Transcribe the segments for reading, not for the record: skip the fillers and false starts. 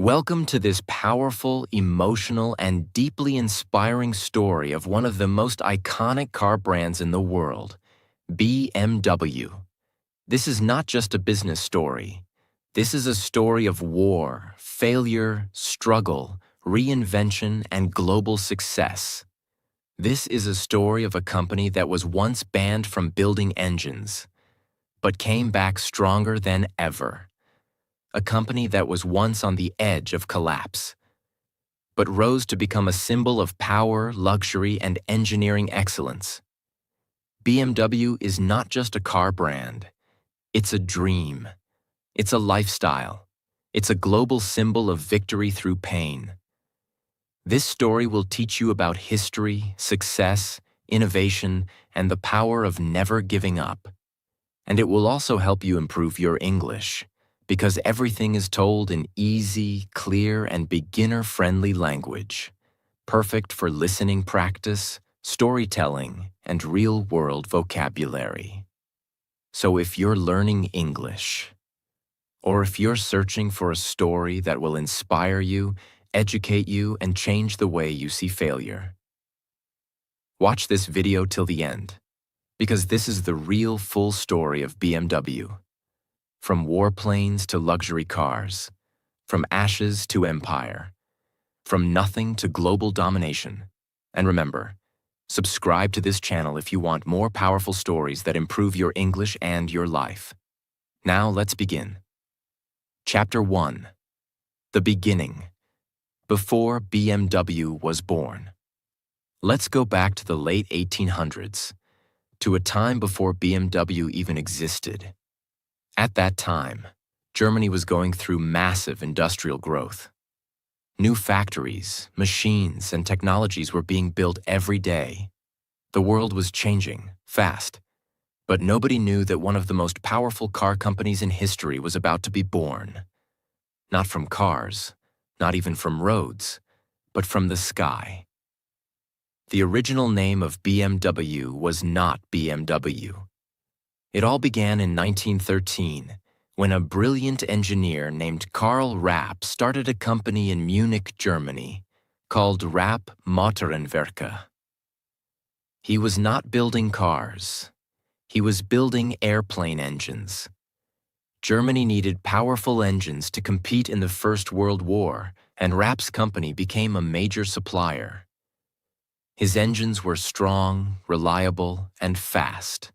Welcome to this powerful, emotional, and deeply inspiring story of one of the most iconic car brands in the world, BMW. This is not just a business story. This is a story of war, failure, struggle, reinvention, and global success. This is a story of a company that was once banned from building engines, but came back stronger than ever. A company that was once on the edge of collapse, but rose to become a symbol of power, luxury, and engineering excellence. BMW is not just a car brand. It's a dream. It's a lifestyle. It's a global symbol of victory through pain. This story will teach you about history, success, innovation, and the power of never giving up. And it will also help you improve your English, because everything is told in easy, clear, and beginner-friendly language, perfect for listening practice, storytelling, and real-world vocabulary. So if you're learning English, or if you're searching for a story that will inspire you, educate you, and change the way you see failure, watch this video till the end, because this is the real full story of BMW. From warplanes to luxury cars, from ashes to empire, from nothing to global domination. And remember, subscribe to this channel if you want more powerful stories that improve your English and your life. Now let's begin. Chapter 1. The Beginning. Before BMW was born. Let's go back to the late 1800s, to a time before BMW even existed. At that time, Germany was going through massive industrial growth. New factories, machines, and technologies were being built every day. The world was changing, fast, but nobody knew that one of the most powerful car companies in history was about to be born. Not from cars, not even from roads, but from the sky. The original name of BMW was not BMW. It all began in 1913, when a brilliant engineer named Karl Rapp started a company in Munich, Germany, called Rapp Motorenwerke. He was not building cars. He was building airplane engines. Germany needed powerful engines to compete in the First World War, and Rapp's company became a major supplier. His engines were strong, reliable, and fast.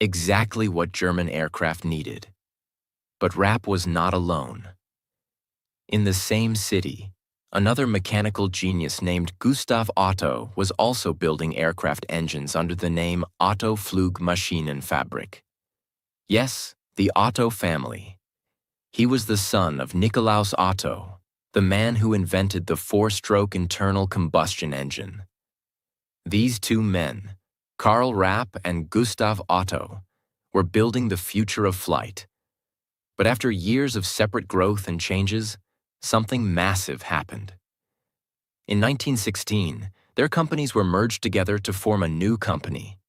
Exactly what German aircraft needed. But Rapp was not alone. In the same city, another mechanical genius named Gustav Otto was also building aircraft engines under the name Otto Flugmaschinenfabrik. Yes, the Otto family. He was the son of Nikolaus Otto, the man who invented the four-stroke internal combustion engine. These two men, Karl Rapp and Gustav Otto, were building the future of flight. But after years of separate growth and changes, something massive happened. In 1916, their companies were merged together to form a new company,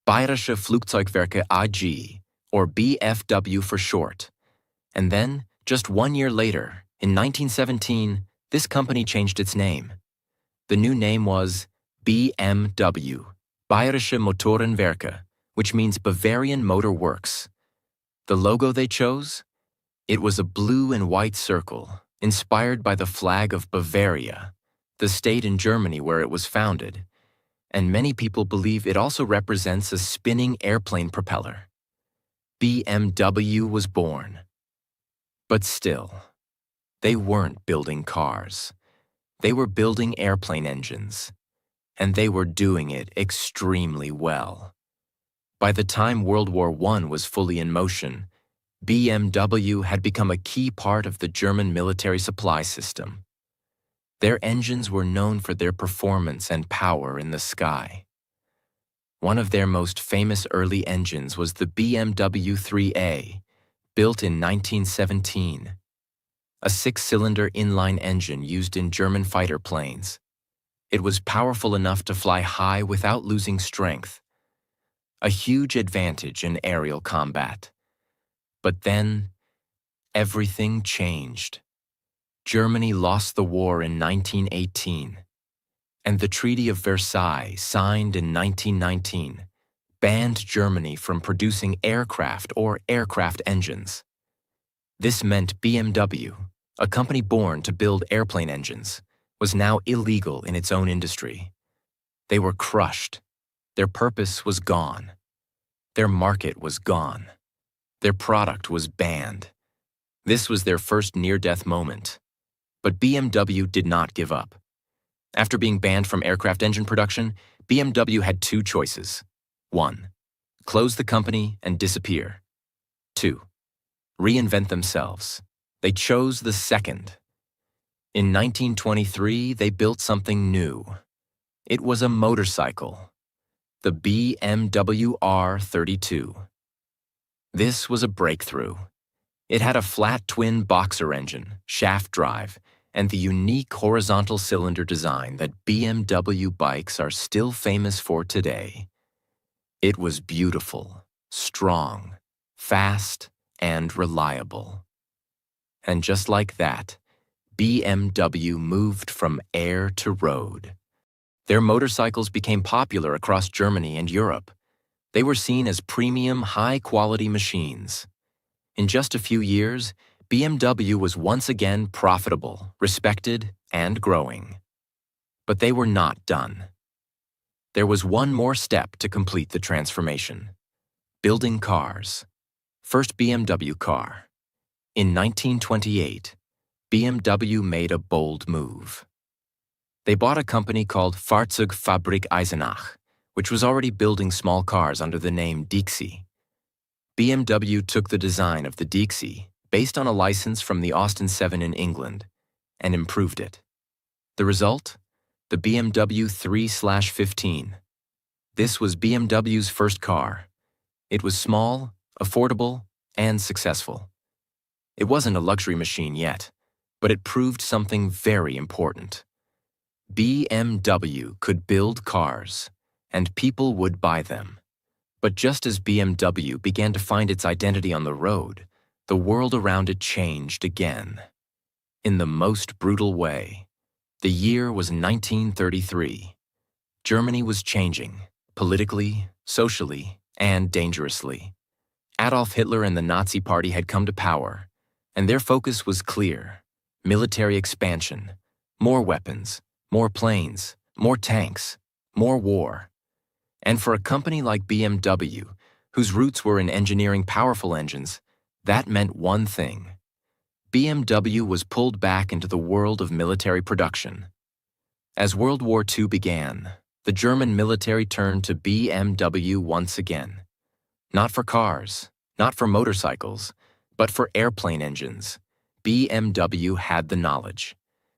Bayerische Flugzeugwerke AG, or BFW for short. And then, just 1 year later, in 1917, this company changed its name. The new name was BMW, Bayerische Motorenwerke, which means Bavarian Motor Works. The logo they chose? It was a blue and white circle, inspired by the flag of Bavaria, the state in Germany where it was founded, and many people believe it also represents a spinning airplane propeller. BMW was born. But still, they weren't building cars. They were building airplane engines. And they were doing it extremely well. By the time World War I was fully in motion, BMW had become a key part of the German military supply system. Their engines were known for their performance and power in the sky. One of their most famous early engines was the BMW 3A, built in 1917, a six-cylinder inline engine used in German fighter planes. It was powerful enough to fly high without losing strength, a huge advantage in aerial combat. But then, everything changed. Germany lost the war in 1918, and the Treaty of Versailles, signed in 1919, banned Germany from producing aircraft or aircraft engines. This meant BMW, a company born to build airplane engines, was now illegal in its own industry. They were crushed. Their purpose was gone. Their market was gone. Their product was banned. This was their first near-death moment. But BMW did not give up. After being banned from aircraft engine production, BMW had two choices. 1. Close the company and disappear. 2. Reinvent themselves. They chose the second. In 1923, they built something new. It was a motorcycle, the BMW R32. This was a breakthrough. It had a flat twin boxer engine, shaft drive, and the unique horizontal cylinder design that BMW bikes are still famous for today. It was beautiful, strong, fast, and reliable. And just like that, BMW moved from air to road. Their motorcycles became popular across Germany and Europe. They were seen as premium, high-quality machines. In just a few years, BMW was once again profitable, respected, and growing. But they were not done. There was one more step to complete the transformation: building cars. First BMW car. In 1928, BMW made a bold move. They bought a company called Fahrzeugfabrik Eisenach, which was already building small cars under the name Dixie. BMW took the design of the Dixie, based on a license from the Austin 7 in England, and improved it. The result? The BMW 3/15. This was BMW's first car. It was small, affordable, and successful. It wasn't a luxury machine yet, but it proved something very important. BMW could build cars, and people would buy them. But just as BMW began to find its identity on the road, the world around it changed again. In the most brutal way. The year was 1933. Germany was changing, politically, socially, and dangerously. Adolf Hitler and the Nazi Party had come to power, and their focus was clear: military expansion, more weapons, more planes, more tanks, more war. And for a company like BMW, whose roots were in engineering powerful engines, that meant one thing: BMW was pulled back into the world of military production. As World War II began, the German military turned to BMW once again. Not for cars, not for motorcycles, but for airplane engines. BMW had the knowledge.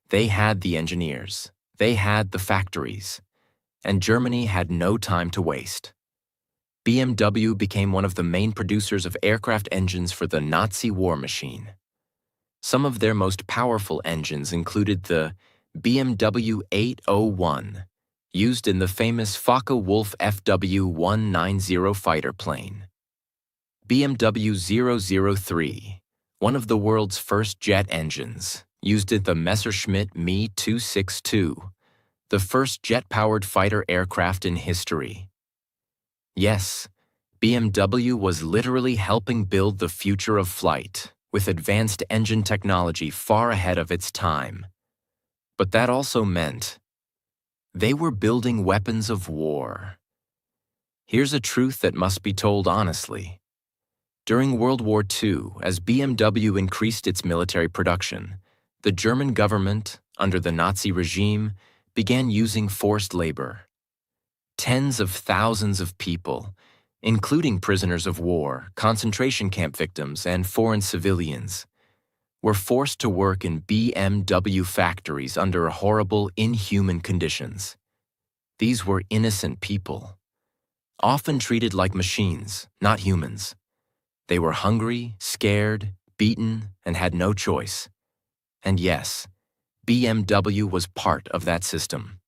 They had the engineers. They had the factories. And Germany had no time to waste. BMW became one of the main producers of aircraft engines for the Nazi war machine. Some of their most powerful engines included the BMW 801, used in the famous Focke-Wulf FW-190 fighter plane. BMW 003, one of the world's first jet engines, used in the Messerschmitt Me 262, the first jet-powered fighter aircraft in history. Yes, BMW was literally helping build the future of flight, with advanced engine technology far ahead of its time. But that also meant they were building weapons of war. Here's a truth that must be told honestly. During World War II, as BMW increased its military production, the German government, under the Nazi regime, began using forced labor. Tens of thousands of people, including prisoners of war, concentration camp victims, and foreign civilians, were forced to work in BMW factories under horrible, inhuman conditions. These were innocent people, often treated like machines, not humans. They were hungry, scared, beaten, and had no choice. And yes, BMW was part of that system.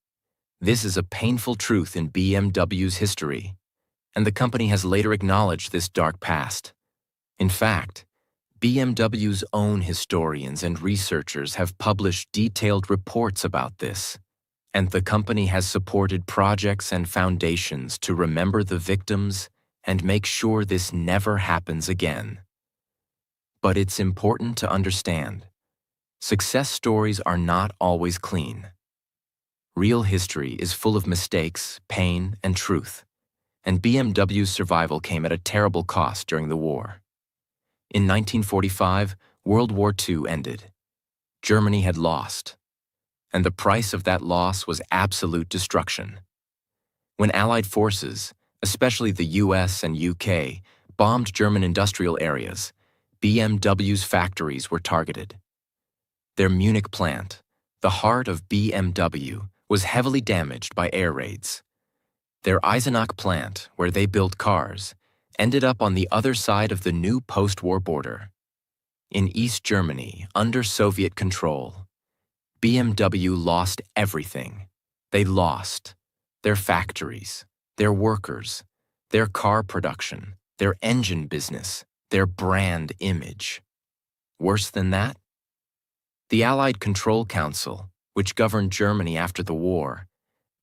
This is a painful truth in BMW's history, and the company has later acknowledged this dark past. In fact, BMW's own historians and researchers have published detailed reports about this, and the company has supported projects and foundations to remember the victims and make sure this never happens again. But it's important to understand, success stories are not always clean. Real history is full of mistakes, pain, and truth, and BMW's survival came at a terrible cost during the war. In 1945, World War II ended. Germany had lost, and the price of that loss was absolute destruction. When Allied forces, especially the US and UK, bombed German industrial areas, BMW's factories were targeted. Their Munich plant, the heart of BMW, was heavily damaged by air raids. Their Eisenach plant, where they built cars, ended up on the other side of the new post-war border. In East Germany, under Soviet control, BMW lost everything. They lost their factories, their workers, their car production, their engine business, their brand image. Worse than that? The Allied Control Council, which governed Germany after the war,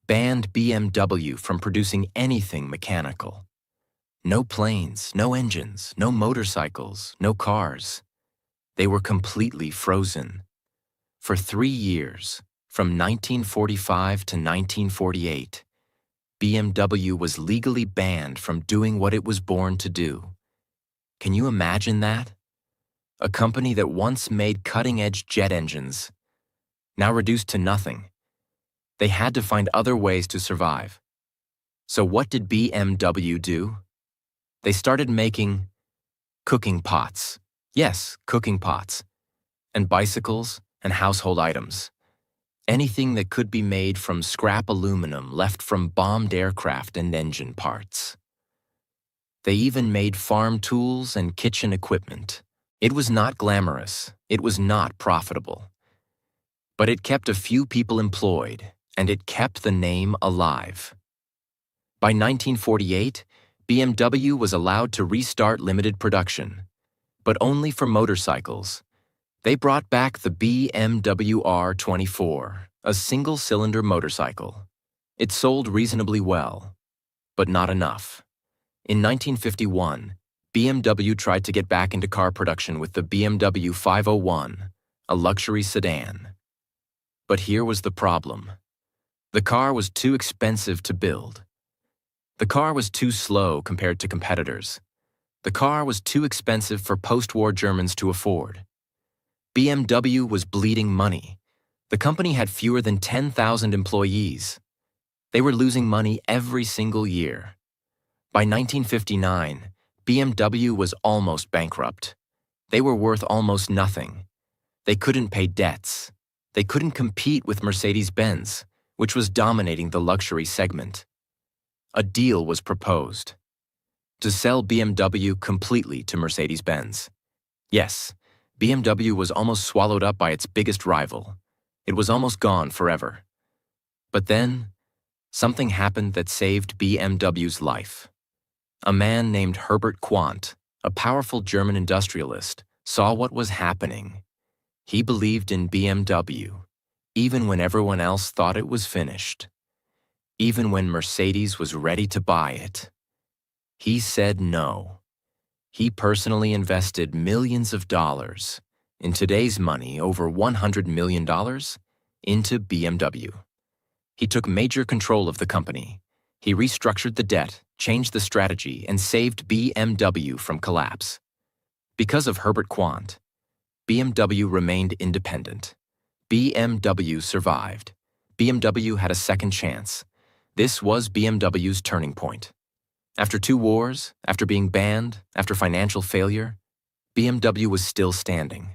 banned BMW from producing anything mechanical. No planes, no engines, no motorcycles, no cars. They were completely frozen. For 3 years, from 1945 to 1948, BMW was legally banned from doing what it was born to do. Can you imagine that? A company that once made cutting-edge jet engines, now reduced to nothing. They had to find other ways to survive. So what did BMW do? They started making cooking pots. Yes, cooking pots. And bicycles and household items. Anything that could be made from scrap aluminum left from bombed aircraft and engine parts. They even made farm tools and kitchen equipment. It was not glamorous. It was not profitable. But it kept a few people employed, and it kept the name alive. By 1948, BMW was allowed to restart limited production, but only for motorcycles. They brought back the BMW R24, a single-cylinder motorcycle. It sold reasonably well, but not enough. In 1951, BMW tried to get back into car production with the BMW 501, a luxury sedan. But here was the problem. The car was too expensive to build. The car was too slow compared to competitors. The car was too expensive for post-war Germans to afford. BMW was bleeding money. The company had fewer than 10,000 employees. They were losing money every single year. By 1959, BMW was almost bankrupt. They were worth almost nothing. They couldn't pay debts. They couldn't compete with Mercedes-Benz, which was dominating the luxury segment. A deal was proposed to sell BMW completely to Mercedes-Benz. Yes, BMW was almost swallowed up by its biggest rival. It was almost gone forever. But then, something happened that saved BMW's life. A man named Herbert Quandt, a powerful German industrialist, saw what was happening. He believed in BMW, even when everyone else thought it was finished. Even when Mercedes was ready to buy it. He said no. He personally invested millions of dollars, in today's money over $100 million, into BMW. He took major control of the company. He restructured the debt, changed the strategy, and saved BMW from collapse. Because of Herbert Quandt, BMW remained independent. BMW survived. BMW had a second chance. This was BMW's turning point. After 2 wars, after being banned, after financial failure, BMW was still standing.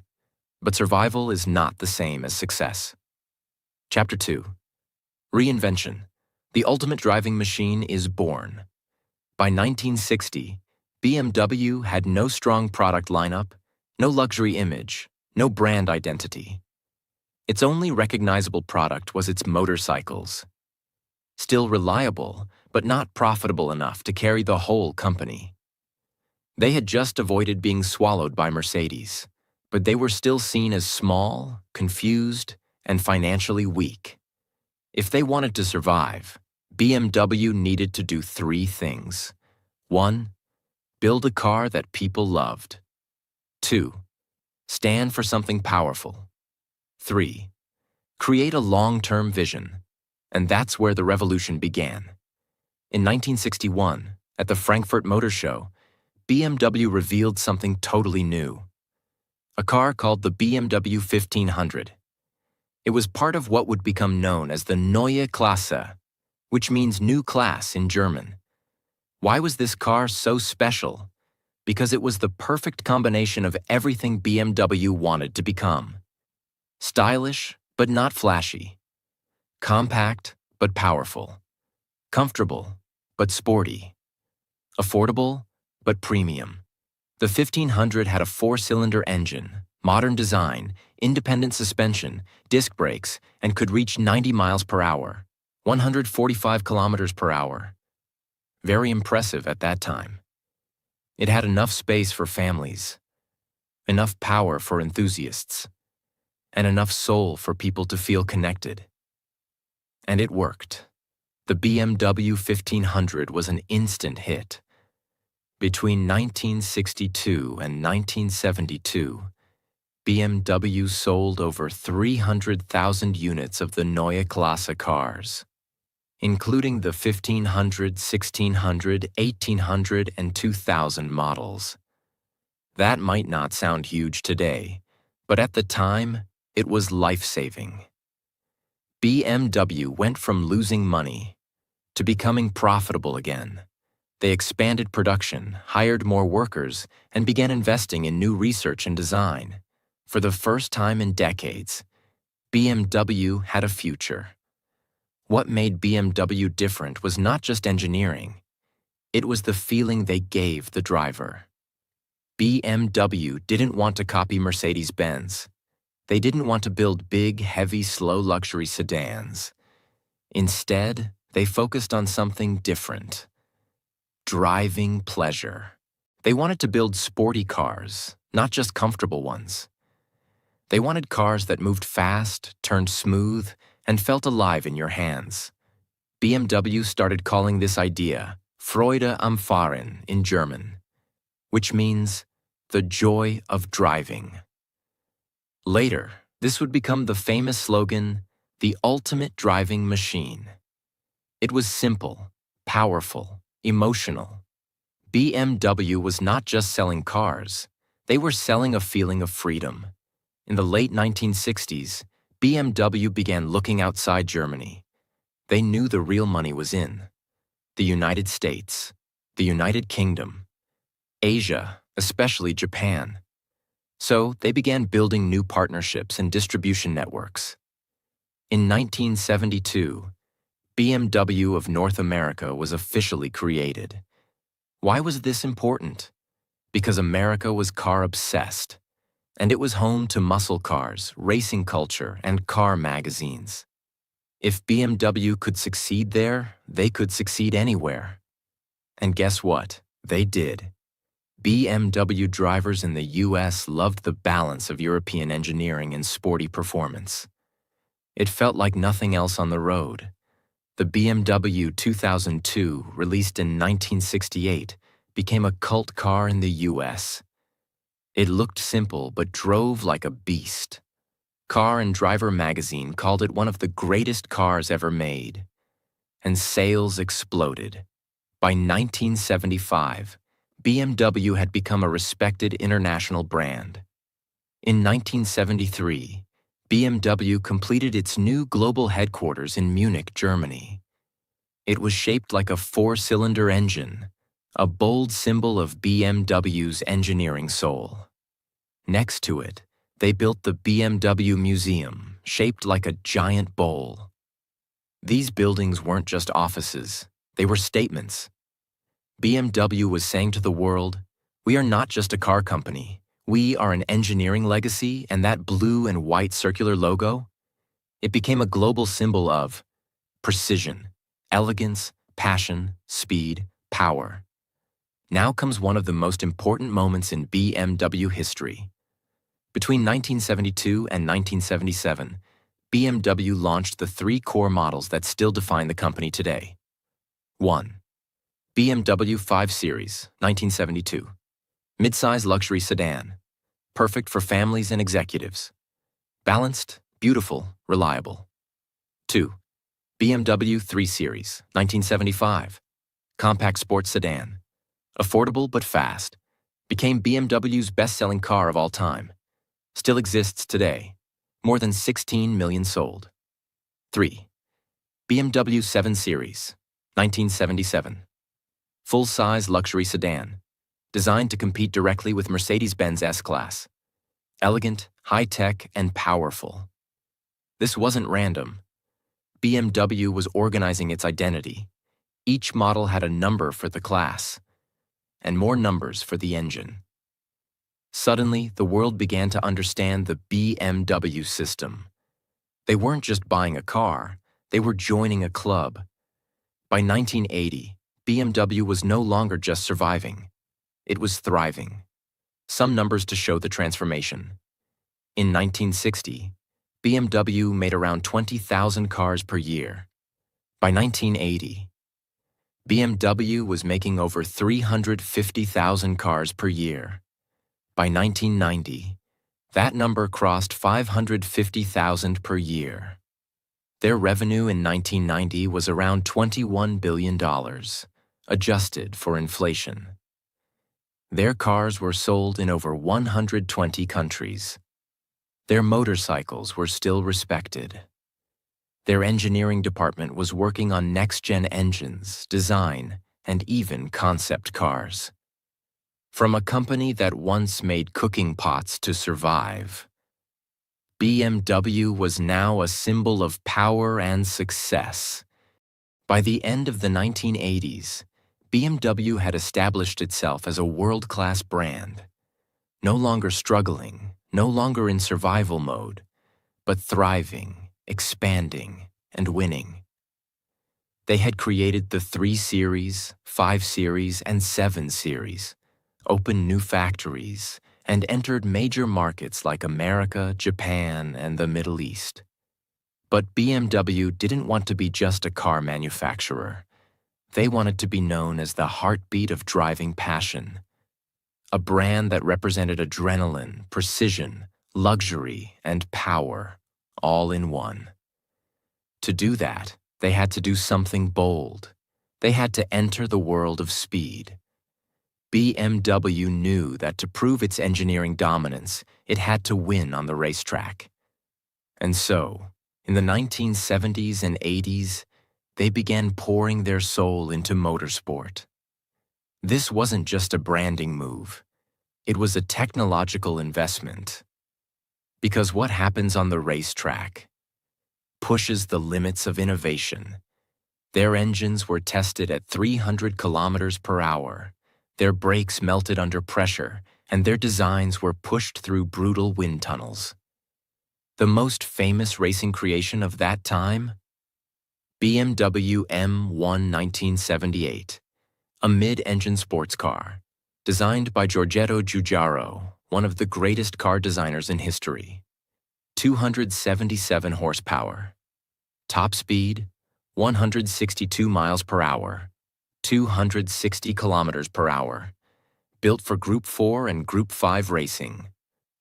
But survival is not the same as success. Chapter 2. Reinvention. The ultimate driving machine is born. By 1960, BMW had no strong product lineup, no luxury image, no brand identity. Its only recognizable product was its motorcycles. Still reliable, but not profitable enough to carry the whole company. They had just avoided being swallowed by Mercedes, but they were still seen as small, confused, and financially weak. If they wanted to survive, BMW needed to do three things. 1. Build a car that people loved. 2. Stand for something powerful. 3. Create a long-term vision. And that's where the revolution began. In 1961, at the Frankfurt Motor Show, BMW revealed something totally new. A car called the BMW 1500. It was part of what would become known as the Neue Klasse, which means new class in German. Why was this car so special? Because it was the perfect combination of everything BMW wanted to become. Stylish, but not flashy. Compact, but powerful. Comfortable, but sporty. Affordable, but premium. The 1500 had a 4-cylinder engine, modern design, independent suspension, disc brakes, and could reach 90 miles per hour, 145 kilometers per hour. Very impressive at that time. It had enough space for families, enough power for enthusiasts, and enough soul for people to feel connected. And it worked. The BMW 1500 was an instant hit. Between 1962 and 1972, BMW sold over 300,000 units of the Neue Klasse cars, including the 1500, 1600, 1800, and 2000 models. That might not sound huge today, but at the time, it was life-saving. BMW went from losing money to becoming profitable again. They expanded production, hired more workers, and began investing in new research and design. For the first time in decades, BMW had a future. What made BMW different was not just engineering. It was the feeling they gave the driver. BMW didn't want to copy Mercedes-Benz. They didn't want to build big, heavy, slow luxury sedans. Instead, they focused on something different. Driving pleasure. They wanted to build sporty cars, not just comfortable ones. They wanted cars that moved fast, turned smooth, and felt alive in your hands. BMW started calling this idea Freude am Fahren in German, which means the joy of driving. Later, this would become the famous slogan, the ultimate driving machine. It was simple, powerful, emotional. BMW was not just selling cars, they were selling a feeling of freedom. In the late 1960s, BMW began looking outside Germany. They knew the real money was in the United States, the United Kingdom, Asia, especially Japan. So they began building new partnerships and distribution networks. In 1972, BMW of North America was officially created. Why was this important? Because America was car-obsessed, and it was home to muscle cars, racing culture, and car magazines. If BMW could succeed there, they could succeed anywhere. And guess what? They did. BMW drivers in the US loved the balance of European engineering and sporty performance. It felt like nothing else on the road. The BMW 2002, released in 1968, became a cult car in the US. It looked simple but drove like a beast. Car and Driver magazine called it one of the greatest cars ever made. And sales exploded. By 1975, BMW had become a respected international brand. In 1973, BMW completed its new global headquarters in Munich, Germany. It was shaped like a 4-cylinder engine, a bold symbol of BMW's engineering soul. Next to it, they built the BMW Museum, shaped like a giant bowl. These buildings weren't just offices, they were statements. BMW was saying to the world, we are not just a car company. We are an engineering legacy, and that blue and white circular logo, it became a global symbol of precision, elegance, passion, speed, power. Now comes one of the most important moments in BMW history. Between 1972 and 1977, BMW launched the three core models that still define the company today. 1. BMW 5 Series, 1972. Midsize luxury sedan. Perfect for families and executives. Balanced, beautiful, reliable. 2. BMW 3 Series, 1975. Compact sports sedan. Affordable but fast. Became BMW's best-selling car of all time. Still exists today. More than 16 million sold. 3. BMW 7 Series, 1977. Full-size luxury sedan. Designed to compete directly with Mercedes-Benz S-Class. Elegant, high-tech, and powerful. This wasn't random. BMW was organizing its identity. Each model had a number for the class, and more numbers for the engine. Suddenly, the world began to understand the BMW system. They weren't just buying a car, they were joining a club. By 1980, BMW was no longer just surviving. It was thriving. Some numbers to show the transformation. In 1960, BMW made around 20,000 cars per year. By 1980, BMW was making over 350,000 cars per year. By 1990, that number crossed 550,000 per year. Their revenue in 1990 was around $21 billion, adjusted for inflation. Their cars were sold in over 120 countries. Their motorcycles were still respected. Their engineering department was working on next-gen engines, design, and even concept cars. From a company that once made cooking pots to survive, BMW was now a symbol of power and success. By the end of the 1980s, BMW had established itself as a world-class brand, no longer struggling, no longer in survival mode, but thriving, expanding, and winning. They had created the 3 Series, 5 Series, and 7 Series, opened new factories, and entered major markets like America, Japan, and the Middle East. But BMW didn't want to be just a car manufacturer. They wanted to be known as the heartbeat of driving passion, a brand that represented adrenaline, precision, luxury, and power, all in one. To do that, they had to do something bold. They had to enter the world of speed. BMW knew that to prove its engineering dominance, it had to win on the racetrack. And so, in the 1970s and 80s, they began pouring their soul into motorsport. This wasn't just a branding move. It was a technological investment. Because what happens on the racetrack pushes the limits of innovation. Their engines were tested at 300 kilometers per hour. Their brakes melted under pressure, and their designs were pushed through brutal wind tunnels. The most famous racing creation of that time? BMW M1 1978, a mid-engine sports car, designed by Giorgetto Giugiaro, one of the greatest car designers in history. 277 horsepower. Top speed, 162 miles per hour, 260 kilometers per hour. Built for Group 4 and Group 5 racing.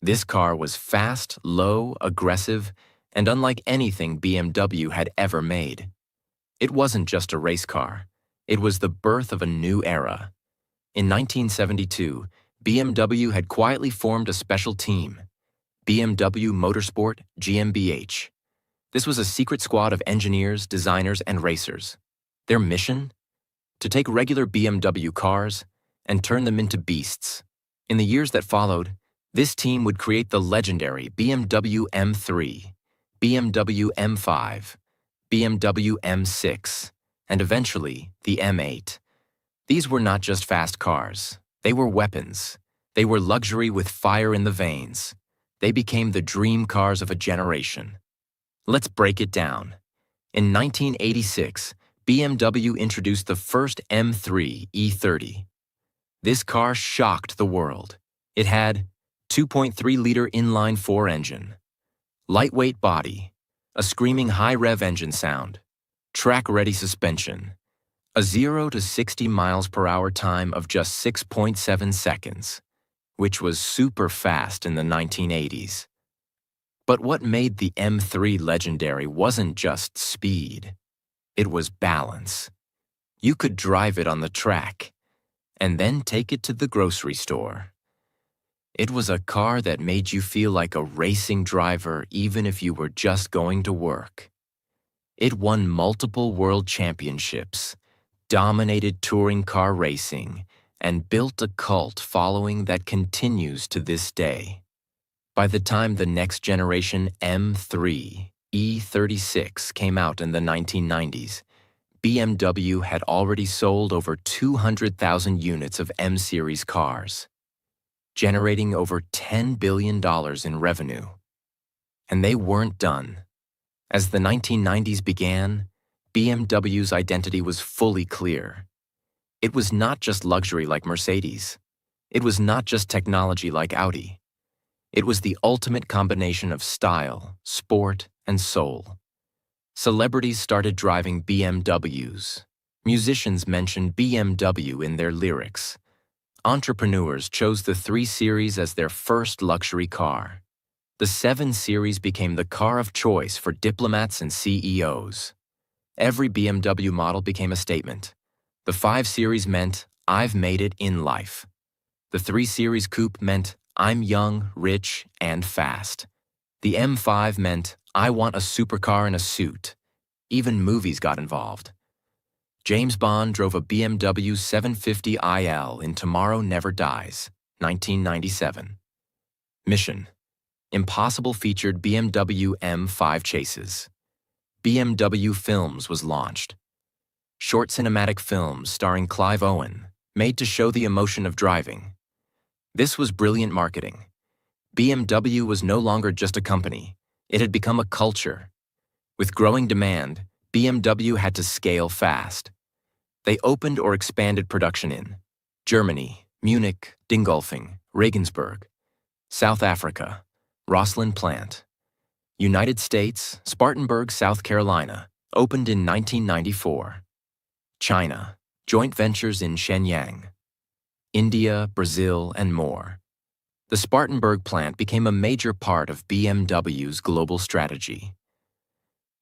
This car was fast, low, aggressive, and unlike anything BMW had ever made. It wasn't just a race car. It was the birth of a new era. In 1972, BMW had quietly formed a special team, BMW Motorsport GmbH. This was a secret squad of engineers, designers, and racers. Their mission? To take regular BMW cars and turn them into beasts. In the years that followed, this team would create the legendary BMW M3, BMW M5, BMW M6, and eventually the M8. These were not just fast cars. They were weapons. They were luxury with fire in the veins. They became the dream cars of a generation. Let's break it down. In 1986, BMW introduced the first M3 E30. This car shocked the world. It had 2.3-liter inline-4 engine, lightweight body, a screaming high-rev engine sound, track-ready suspension, a 0 to 60 miles per hour time of just 6.7 seconds, which was super fast in the 1980s. But what made the M3 legendary wasn't just speed. It was balance. You could drive it on the track and then take it to the grocery store. It was a car that made you feel like a racing driver even if you were just going to work. It won multiple world championships, dominated touring car racing, and built a cult following that continues to this day. By the time the next generation M3 E36 came out in the 1990s, BMW had already sold over 200,000 units of M-series cars, generating over $10 billion in revenue. And they weren't done. As the 1990s began, BMW's identity was fully clear. It was not just luxury like Mercedes. It was not just technology like Audi. It was the ultimate combination of style, sport, and soul. Celebrities started driving BMWs. Musicians mentioned BMW in their lyrics. Entrepreneurs chose the 3 Series as their first luxury car. The 7 Series became the car of choice for diplomats and CEOs. Every BMW model became a statement. The 5 Series meant, "I've made it in life." The 3 Series Coupe meant, "I'm young, rich, and fast." The M5 meant, "I want a supercar in a suit." Even movies got involved. James Bond drove a BMW 750 IL in Tomorrow Never Dies, 1997. Mission: Impossible featured BMW M5 chases. BMW Films was launched. Short cinematic films starring Clive Owen, made to show the emotion of driving. This was brilliant marketing. BMW was no longer just a company. It had become a culture. With growing demand, BMW had to scale fast. They opened or expanded production in Germany, Munich, Dingolfing, Regensburg; South Africa, Rosslyn Plant; United States, Spartanburg, South Carolina, opened in 1994; China, joint ventures in Shenyang; India, Brazil, and more. The Spartanburg plant became a major part of BMW's global strategy.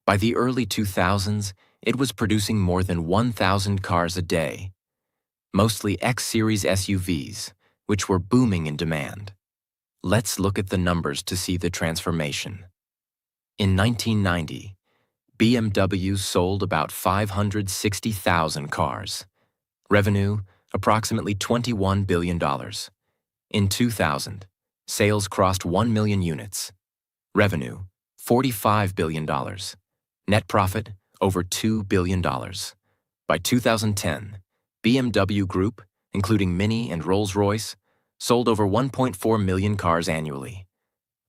By the early 2000s, it was producing more than 1,000 cars a day, mostly X-Series SUVs, which were booming in demand. Let's look at the numbers to see the transformation. In 1990, BMW sold about 560,000 cars. Revenue, approximately $21 billion. In 2000, sales crossed 1 million units. Revenue, $45 billion. Net profit, over $2 billion. By 2010, BMW Group, including Mini and Rolls-Royce, sold over 1.4 million cars annually.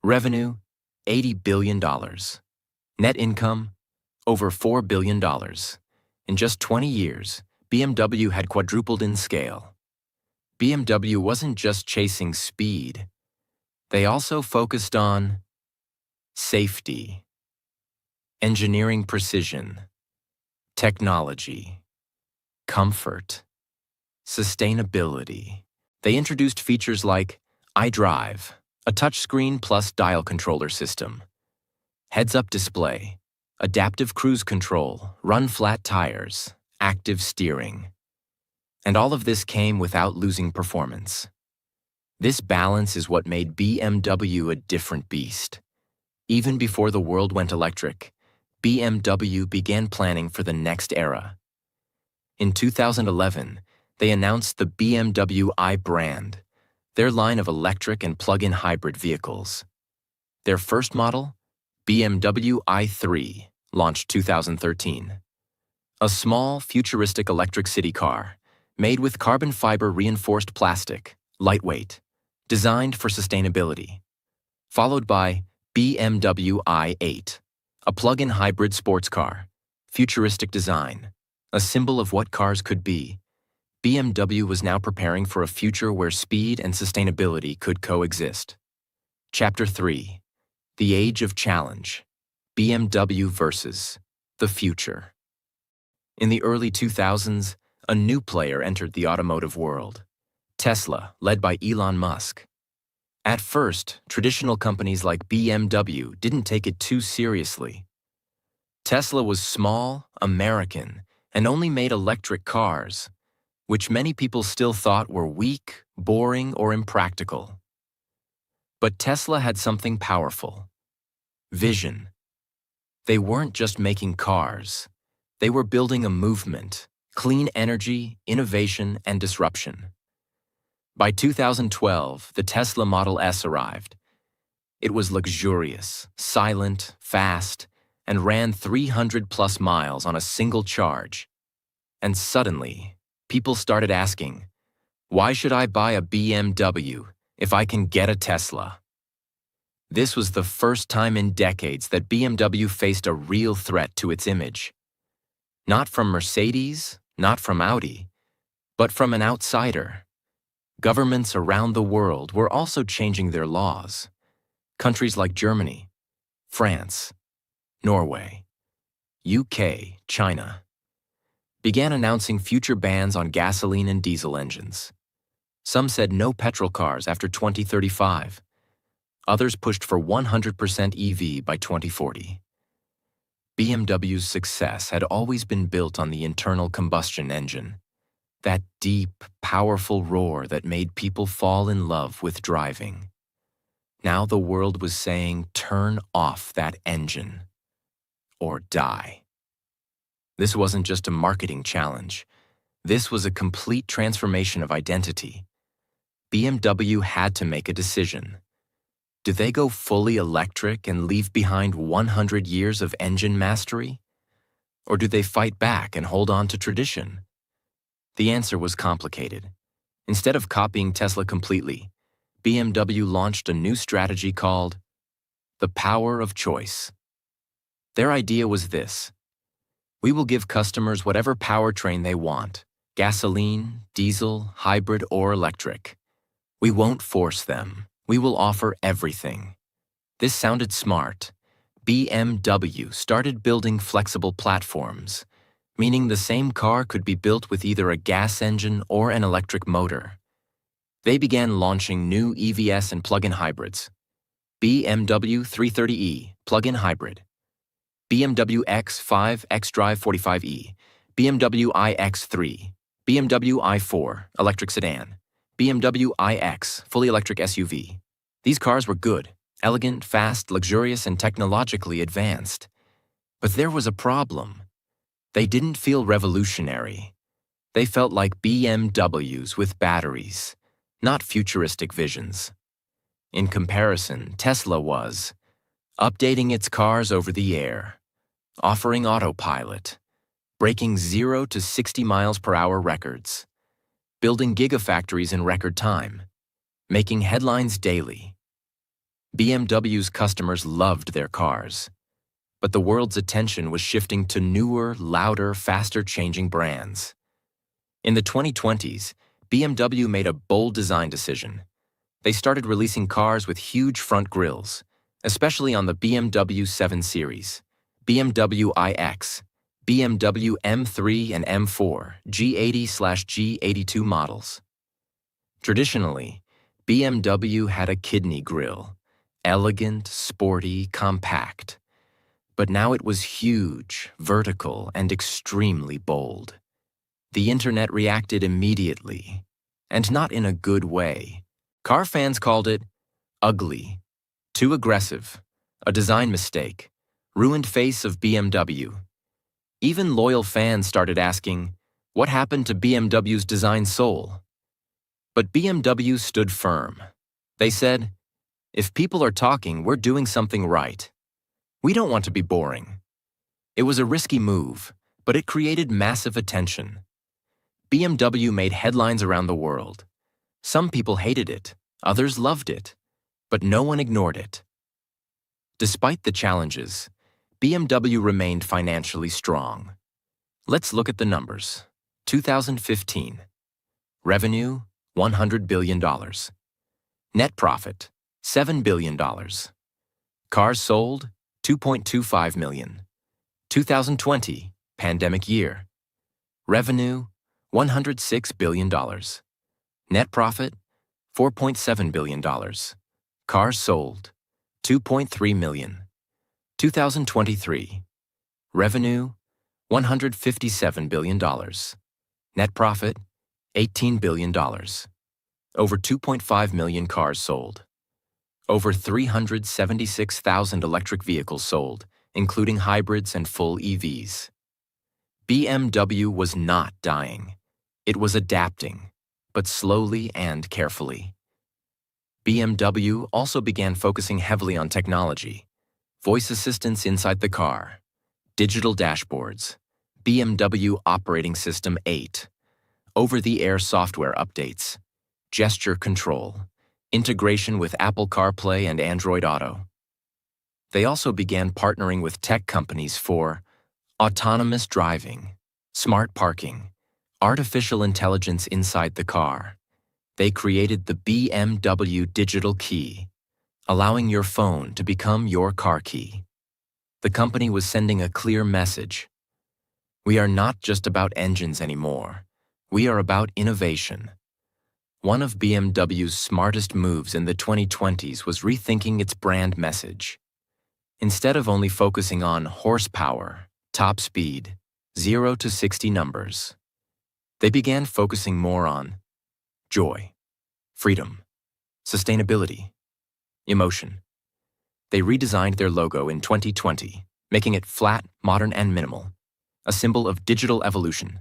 Revenue, $80 billion. Net income, over $4 billion. In just 20 years, BMW had quadrupled in scale. BMW wasn't just chasing speed. They also focused on safety, engineering precision, technology, comfort, sustainability. They introduced features like iDrive, a touchscreen plus dial controller system, heads-up display, adaptive cruise control, run-flat tires, active steering. And all of this came without losing performance. This balance is what made BMW a different beast. Even before the world went electric, BMW began planning for the next era. In 2011, they announced the BMW i brand, their line of electric and plug-in hybrid vehicles. Their first model, BMW i3, launched 2013. A small, futuristic electric city car, made with carbon fiber reinforced plastic, lightweight, designed for sustainability. Followed by BMW i8, a plug-in hybrid sports car, futuristic design, a symbol of what cars could be. BMW was now preparing for a future where speed and sustainability could coexist. Chapter 3: The Age of Challenge. BMW versus the future. In the early 2000s, a new player entered the automotive world: Tesla, led by Elon Musk. At first, traditional companies like BMW didn't take it too seriously. Tesla was small, American, and only made electric cars, which many people still thought were weak, boring, or impractical. But Tesla had something powerful: vision. They weren't just making cars. They were building a movement: clean energy, innovation, and disruption. By 2012, the Tesla Model S arrived. It was luxurious, silent, fast, and ran 300+ miles on a single charge. And suddenly, people started asking, why should I buy a BMW if I can get a Tesla? This was the first time in decades that BMW faced a real threat to its image. Not from Mercedes, not from Audi, but from an outsider. Governments around the world were also changing their laws. Countries like Germany, France, Norway, UK, China began announcing future bans on gasoline and diesel engines. Some said no petrol cars after 2035. Others pushed for 100% EV by 2040. BMW's success had always been built on the internal combustion engine, that deep, powerful roar that made people fall in love with driving. Now the world was saying, turn off that engine or die. This wasn't just a marketing challenge. This was a complete transformation of identity. BMW had to make a decision. Do they go fully electric and leave behind 100 years of engine mastery? Or do they fight back and hold on to tradition? The answer was complicated. Instead of copying Tesla completely, BMW launched a new strategy called the power of choice. Their idea was this: we will give customers whatever powertrain they want: gasoline, diesel, hybrid, or electric. We won't force them. We will offer everything. This sounded smart. BMW started building flexible platforms, meaning the same car could be built with either a gas engine or an electric motor. They began launching new EVs and plug-in hybrids: BMW 330e, plug-in hybrid; BMW X5 xDrive 45e, BMW iX3, BMW i4, electric sedan, BMW iX, fully electric SUV. These cars were good, elegant, fast, luxurious, and technologically advanced. But there was a problem. They didn't feel revolutionary. They felt like BMWs with batteries, not futuristic visions. In comparison, Tesla was updating its cars over the air, offering autopilot, breaking 0 to 60 miles per hour records, building gigafactories in record time, making headlines daily. BMW's customers loved their cars, but the world's attention was shifting to newer, louder, faster-changing brands. In the 2020s, BMW made a bold design decision. They started releasing cars with huge front grilles, especially on the BMW 7 Series, BMW iX, BMW M3 and M4, G80/G82 models. Traditionally, BMW had a kidney grille, elegant, sporty, compact. But now it was huge, vertical, and extremely bold. The internet reacted immediately, and not in a good way. Car fans called it ugly, too aggressive, a design mistake, ruined face of BMW. Even loyal fans started asking, what happened to BMW's design soul? But BMW stood firm. They said, if people are talking, we're doing something right. We don't want to be boring. It was a risky move, but it created massive attention. BMW made headlines around the world. Some people hated it, others loved it, but no one ignored it. Despite the challenges, BMW remained financially strong. Let's look at the numbers. 2015. Revenue, $100 billion. Net profit, $7 billion. Cars sold, 2.25 million. 2020, pandemic year. Revenue, $106 billion. Net profit, $4.7 billion. Cars sold, 2.3 million. 2023. Revenue, $157 billion. Net profit, $18 billion. Over 2.5 million cars sold. Over 376,000 electric vehicles sold, including hybrids and full EVs. BMW was not dying. It was adapting, but slowly and carefully. BMW also began focusing heavily on technology, voice assistants inside the car, digital dashboards, BMW Operating System 8, over-the-air software updates, gesture control, integration with Apple CarPlay and Android Auto. They also began partnering with tech companies for autonomous driving, smart parking, artificial intelligence inside the car. They created the BMW Digital Key, allowing your phone to become your car key. The company was sending a clear message. We are not just about engines anymore. We are about innovation. One of BMW's smartest moves in the 2020s was rethinking its brand message. Instead of only focusing on horsepower, top speed, 0 to 60 numbers, they began focusing more on joy, freedom, sustainability, emotion. They redesigned their logo in 2020, making it flat, modern, and minimal, a symbol of digital evolution.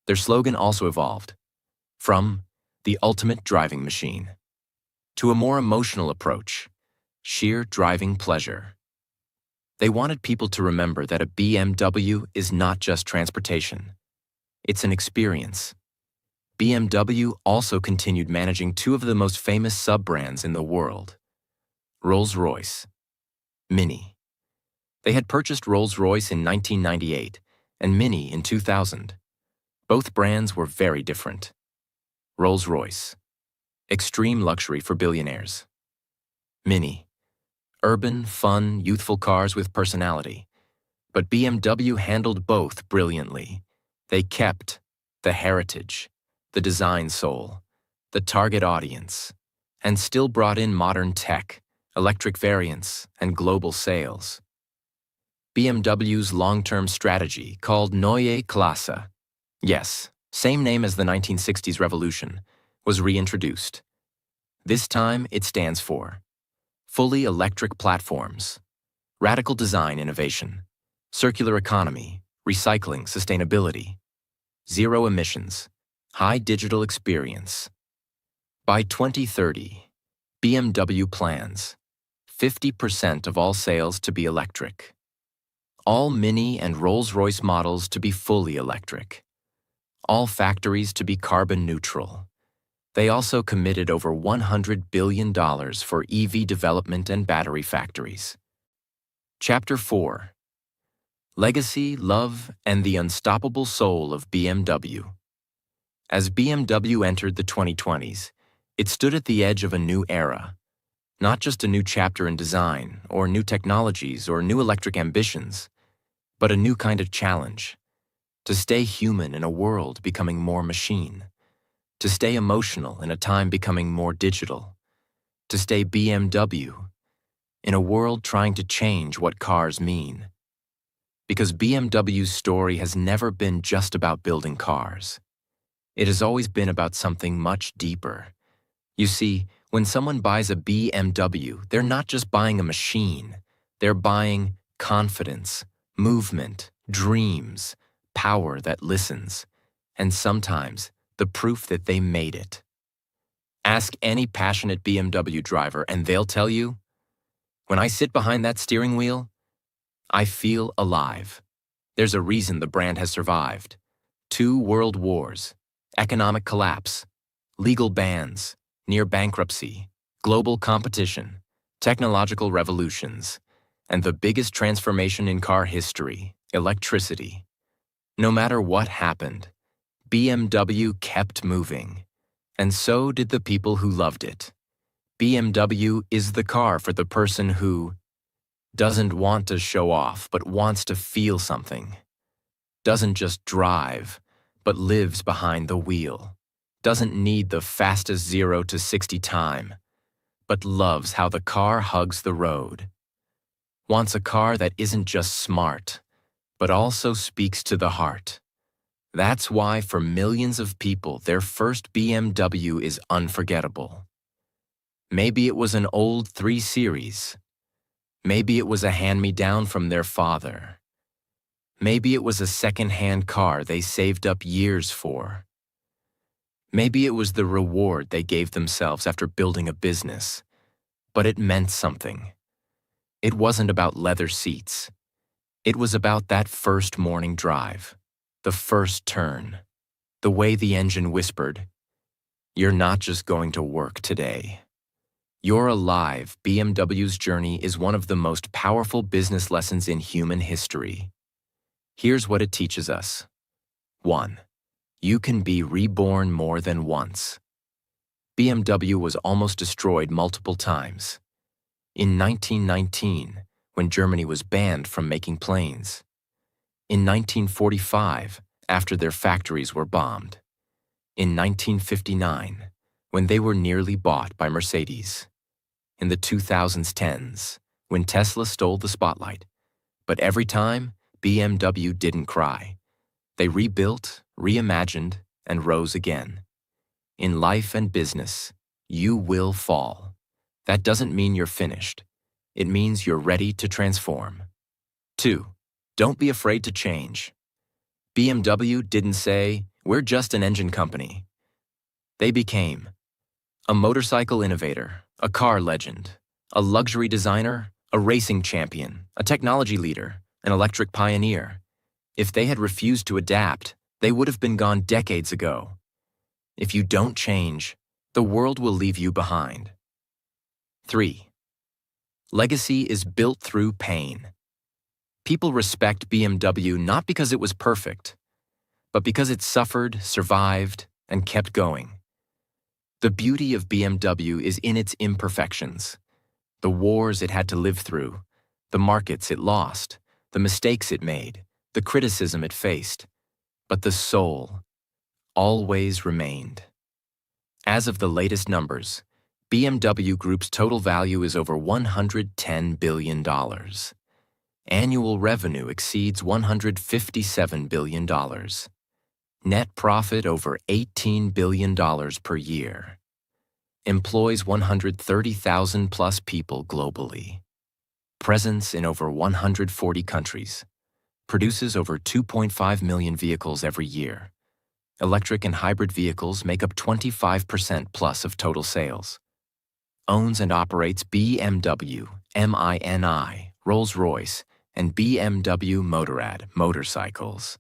Their slogan also evolved from the ultimate driving machine to a more emotional approach, sheer driving pleasure. They wanted people to remember that a BMW is not just transportation. It's an experience. BMW also continued managing two of the most famous sub-brands in the world, Rolls-Royce, Mini. They had purchased Rolls-Royce in 1998 and Mini in 2000. Both brands were very different. Rolls-Royce, extreme luxury for billionaires. Mini, urban, fun, youthful cars with personality. But BMW handled both brilliantly. They kept the heritage, the design soul, the target audience, and still brought in modern tech, electric variants, and global sales. BMW's long-term strategy, called Neue Klasse, yes, same name as the 1960s revolution, was reintroduced. This time it stands for fully electric platforms, radical design innovation, circular economy, recycling sustainability, zero emissions, high digital experience. By 2030, BMW plans 50% of all sales to be electric, all Mini and Rolls-Royce models to be fully electric, all factories to be carbon neutral. They also committed over $100 billion for EV development and battery factories. Chapter 4. Legacy, Love, and the Unstoppable Soul of BMW. As BMW entered the 2020s, it stood at the edge of a new era. Not just a new chapter in design, or new technologies, or new electric ambitions, but a new kind of challenge. To stay human in a world becoming more machine. To stay emotional in a time becoming more digital. To stay BMW in a world trying to change what cars mean. Because BMW's story has never been just about building cars. It has always been about something much deeper. You see, when someone buys a BMW, they're not just buying a machine. They're buying confidence, movement, dreams, power that listens, and sometimes the proof that they made it. Ask any passionate BMW driver and they'll tell you, when I sit behind that steering wheel, I feel alive. There's a reason the brand has survived. 2 world wars, economic collapse, legal bans, near bankruptcy, global competition, technological revolutions, and the biggest transformation in car history, electricity. No matter what happened, BMW kept moving, and so did the people who loved it. BMW is the car for the person who doesn't want to show off but wants to feel something, doesn't just drive but lives behind the wheel, doesn't need the fastest 0 to 60 time, but loves how the car hugs the road, wants a car that isn't just smart, but also speaks to the heart. That's why for millions of people, their first BMW is unforgettable. Maybe it was an old 3 Series. Maybe it was a hand-me-down from their father. Maybe it was a second-hand car they saved up years for. Maybe it was the reward they gave themselves after building a business. But it meant something. It wasn't about leather seats. It was about that first morning drive, the first turn, the way the engine whispered, "You're not just going to work today. You're alive." BMW's journey is one of the most powerful business lessons in human history. Here's what it teaches us. 1. You can be reborn more than once. BMW was almost destroyed multiple times. In 1919, when Germany was banned from making planes. In 1945, after their factories were bombed. In 1959, when they were nearly bought by Mercedes. In the 2010s, when Tesla stole the spotlight. But every time, BMW didn't cry. They rebuilt, reimagined, and rose again. In life and business, you will fall. That doesn't mean you're finished. It means you're ready to transform. 2. Don't be afraid to change. BMW didn't say, "We're just an engine company." They became a motorcycle innovator, a car legend, a luxury designer, a racing champion, a technology leader, an electric pioneer. If they had refused to adapt, they would have been gone decades ago. If you don't change, the world will leave you behind. 3. Legacy is built through pain. People respect BMW not because it was perfect, but because it suffered, survived, and kept going. The beauty of BMW is in its imperfections. The wars it had to live through, the markets it lost, the mistakes it made, the criticism it faced. But the soul always remained. As of the latest numbers, BMW Group's total value is over $110 billion. Annual revenue exceeds $157 billion. Net profit over $18 billion per year. Employs 130,000 plus people globally. Presence in over 140 countries. Produces over 2.5 million vehicles every year. Electric and hybrid vehicles make up 25% plus of total sales. Owns and operates BMW, MINI, Rolls-Royce, and BMW Motorrad motorcycles.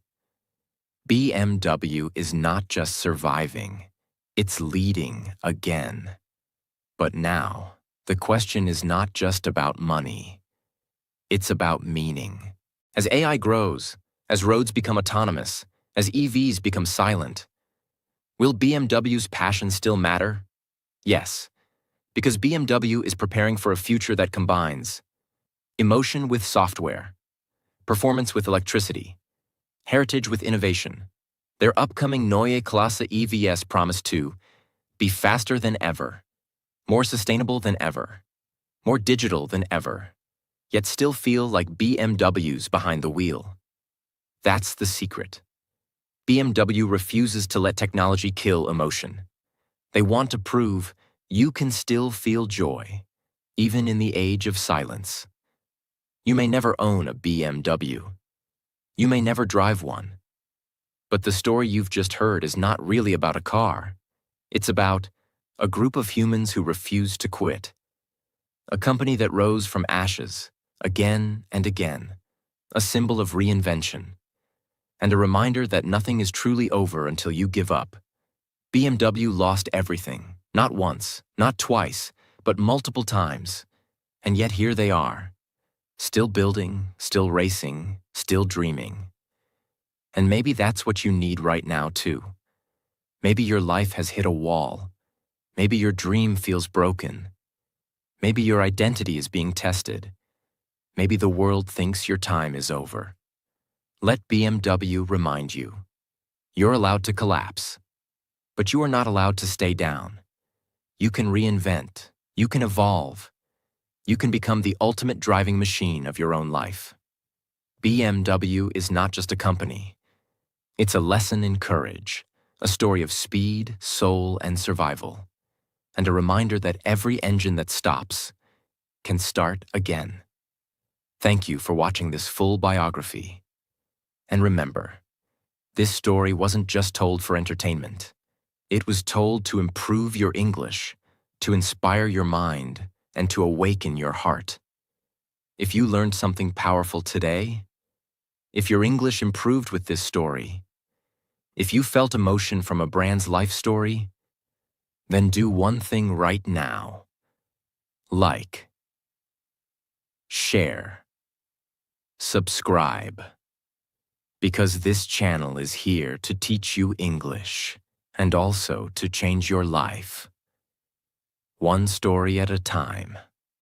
BMW is not just surviving, it's leading again. But now, the question is not just about money. It's about meaning. As AI grows, as roads become autonomous, as EVs become silent, will BMW's passion still matter? Yes, because BMW is preparing for a future that combines emotion with software, performance with electricity, heritage with innovation. Their upcoming Neue Klasse EVs promise to be faster than ever, more sustainable than ever, more digital than ever, yet still feel like BMWs behind the wheel. That's the secret. BMW refuses to let technology kill emotion. They want to prove you can still feel joy, even in the age of silence. You may never own a BMW. You may never drive one. But the story you've just heard is not really about a car. It's about a group of humans who refuse to quit. A company that rose from ashes, again and again. A symbol of reinvention. And a reminder that nothing is truly over until you give up. BMW lost everything, not once, not twice, but multiple times. And yet here they are. Still building, still racing, still dreaming. And maybe that's what you need right now too. Maybe your life has hit a wall. Maybe your dream feels broken. Maybe your identity is being tested. Maybe the world thinks your time is over. Let BMW remind you. You're allowed to collapse, but you are not allowed to stay down. You can reinvent. You can evolve. You can become the ultimate driving machine of your own life. BMW is not just a company. It's a lesson in courage, a story of speed, soul, and survival, and a reminder that every engine that stops can start again. Thank you for watching this full biography. And remember, this story wasn't just told for entertainment. It was told to improve your English, to inspire your mind, and to awaken your heart. If you learned something powerful today, if your English improved with this story, if you felt emotion from a brand's life story, then do one thing right now. Like, share, subscribe, because this channel is here to teach you English and also to change your life, one story at a time.